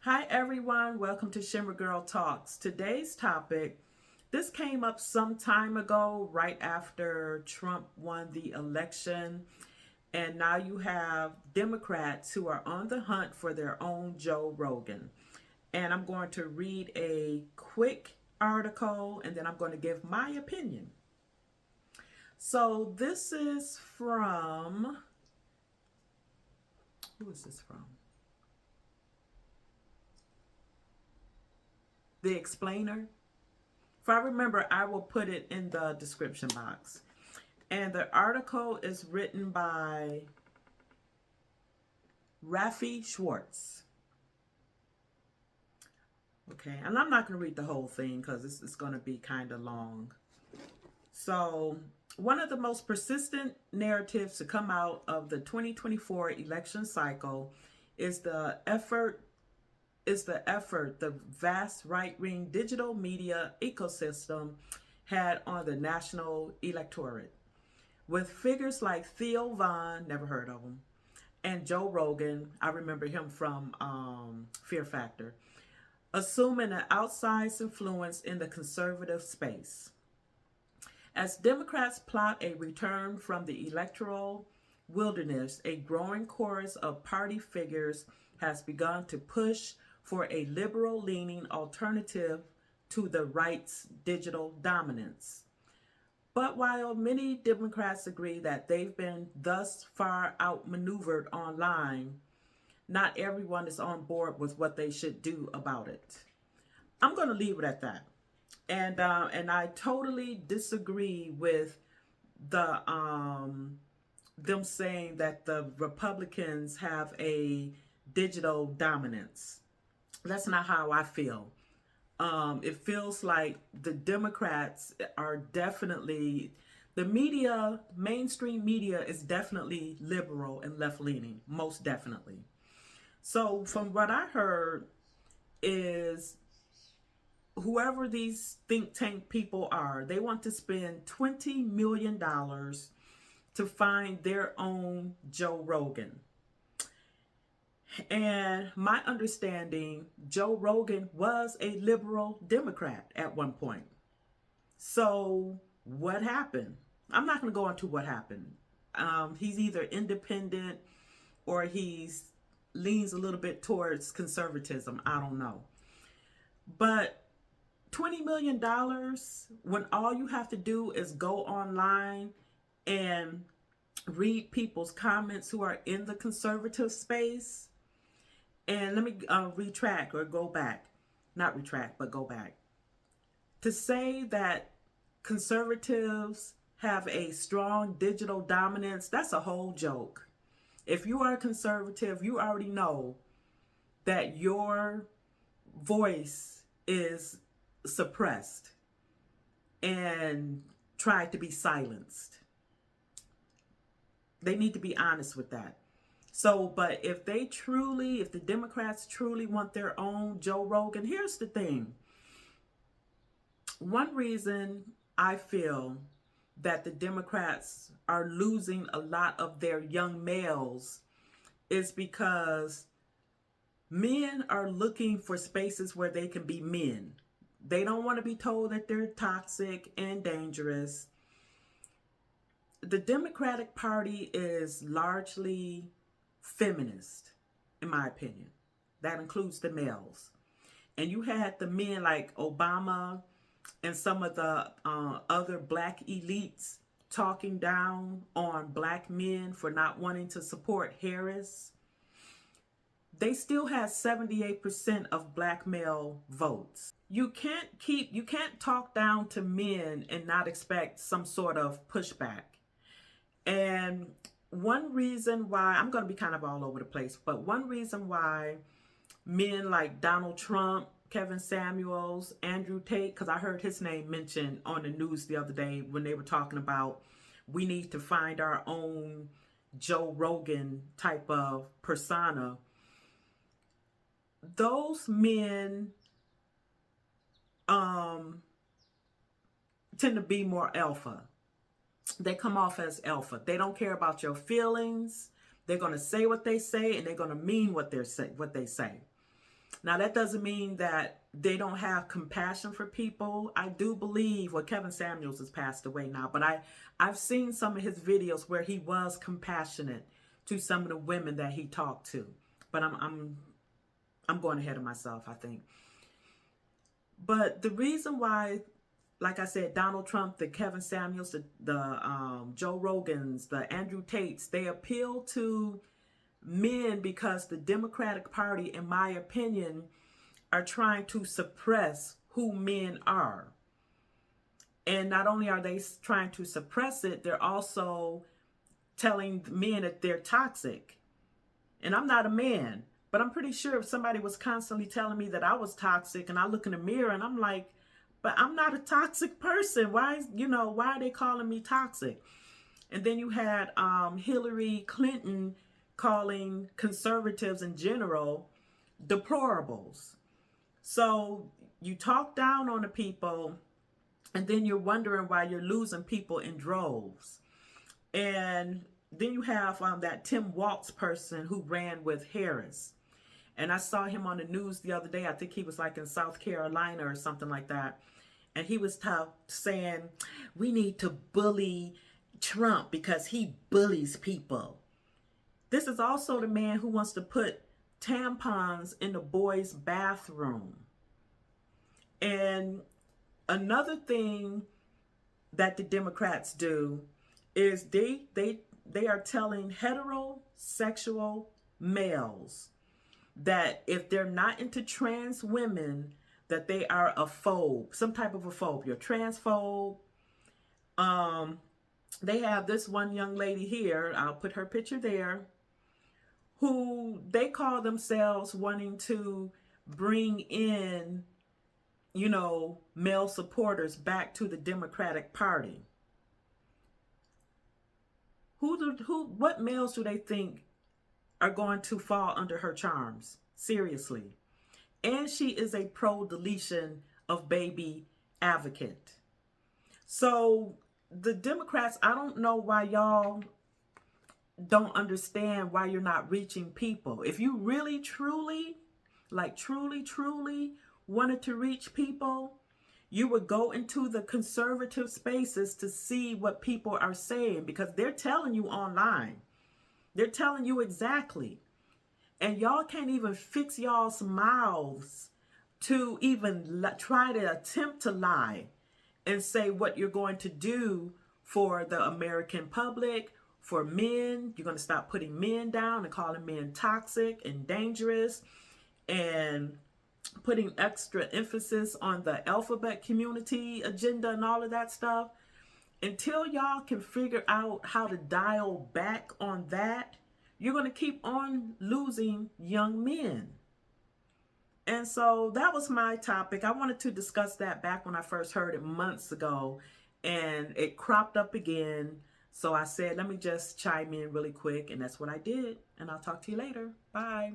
Hi everyone, welcome to Shimmer Girl Talks. Today's topic, this came up some time ago, right after Trump won the election. And now you have Democrats who are on the hunt for their own Joe Rogan. And I'm going to read a quick article and then I'm going to give my opinion. So this is from, who is this from? The Explainer. If I remember, I will put it in the description box. And the article is written by Rafi Schwartz. Okay, and I'm not going to read the whole thing because it's going to be kind of long. So, one of the most persistent narratives to come out of the 2024 election cycle is the effort the vast right-wing digital media ecosystem had on the national electorate. With figures like Theo Von, never heard of him, and Joe Rogan, I remember him from Fear Factor, assuming an outsized influence in the conservative space. As Democrats plot a return from the electoral wilderness, a growing chorus of party figures has begun to push for a liberal-leaning alternative to the right's digital dominance. But while many Democrats agree that they've been thus far outmaneuvered online, not everyone is on board with what they should do about it. I'm going to leave it at that. And I totally disagree with them saying that the Republicans have a digital dominance. That's not how I feel. It feels like the Democrats are definitely, the media, mainstream media is definitely liberal and left-leaning, most definitely. So from what I heard is whoever these think tank people are, they want to spend $20 million to find their own Joe Rogan. And my understanding, Joe Rogan was a liberal Democrat at one point. So what happened? I'm not going to go into what happened. He's either independent or he's leans a little bit towards conservatism. I don't know. But $20 million when all you have to do is go online and read people's comments who are in the conservative space. And let me retract or go back. Not retract, but go back. To say that conservatives have a strong digital dominance, that's a whole joke. If you are a conservative, you already know that your voice is suppressed and tried to be silenced. They need to be honest with that. So, but if the Democrats truly want their own Joe Rogan, here's the thing. One reason I feel that the Democrats are losing a lot of their young males is because men are looking for spaces where they can be men. They don't want to be told that they're toxic and dangerous. The Democratic Party is largely feminist, in my opinion. That includes the males. And you had the men like Obama and some of the other black elites talking down on black men for not wanting to support Harris. They still had 78% of black male votes. You can't talk down to men and not expect some sort of pushback. And one reason why, I'm going to be kind of all over the place, but one reason why men like Donald Trump, Kevin Samuels, Andrew Tate, because I heard his name mentioned on the news the other day when they were talking about we need to find our own Joe Rogan type of persona. Those men tend to be more alpha. They come off as alpha. They don't care about your feelings. They're going to say what they say and they're going to mean what they say. Now, that doesn't mean that they don't have compassion for people. I do believe, well, Kevin Samuels has passed away now, but I've seen some of his videos where he was compassionate to some of the women that he talked to. But I'm going ahead of myself, I think. But the reason why, like I said, Donald Trump, the Kevin Samuels, the Joe Rogans, the Andrew Tates, they appeal to men because the Democratic Party, in my opinion, are trying to suppress who men are. And not only are they trying to suppress it, they're also telling men that they're toxic. And I'm not a man, but I'm pretty sure if somebody was constantly telling me that I was toxic, and I look in the mirror and I'm like, but I'm not a toxic person. Why are they calling me toxic? And then you had Hillary Clinton calling conservatives in general deplorables. So you talk down on the people, and then you're wondering why you're losing people in droves. And then you have that Tim Walz person who ran with Harris. And I saw him on the news the other day. I think he was like in South Carolina or something like that. And he was saying, we need to bully Trump because he bullies people. This is also the man who wants to put tampons in the boys' bathroom. And another thing that the Democrats do is they are telling heterosexual males that if they're not into trans women, that they are a phobe, some type of a phobe. You're transphobe. They have this one young lady here, I'll put her picture there, who they call themselves wanting to bring in, male supporters back to the Democratic Party. What males do they think are going to fall under her charms? Seriously. And she is a pro-deletion of baby advocate. So the Democrats, I don't know why y'all don't understand why you're not reaching people. If you really, truly, truly wanted to reach people, you would go into the conservative spaces to see what people are saying, because they're telling you online. They're telling you exactly. And y'all can't even fix y'all's mouths to even try to attempt to lie and say what you're going to do for the American public, for men. You're going to stop putting men down and calling men toxic and dangerous, and putting extra emphasis on the alphabet community agenda and all of that stuff. Until y'all can figure out how to dial back on that, you're going to keep on losing young men. And so that was my topic. I wanted to discuss that back when I first heard it months ago, and it cropped up again. So I said, let me just chime in really quick, and that's what I did. And I'll talk to you later. Bye.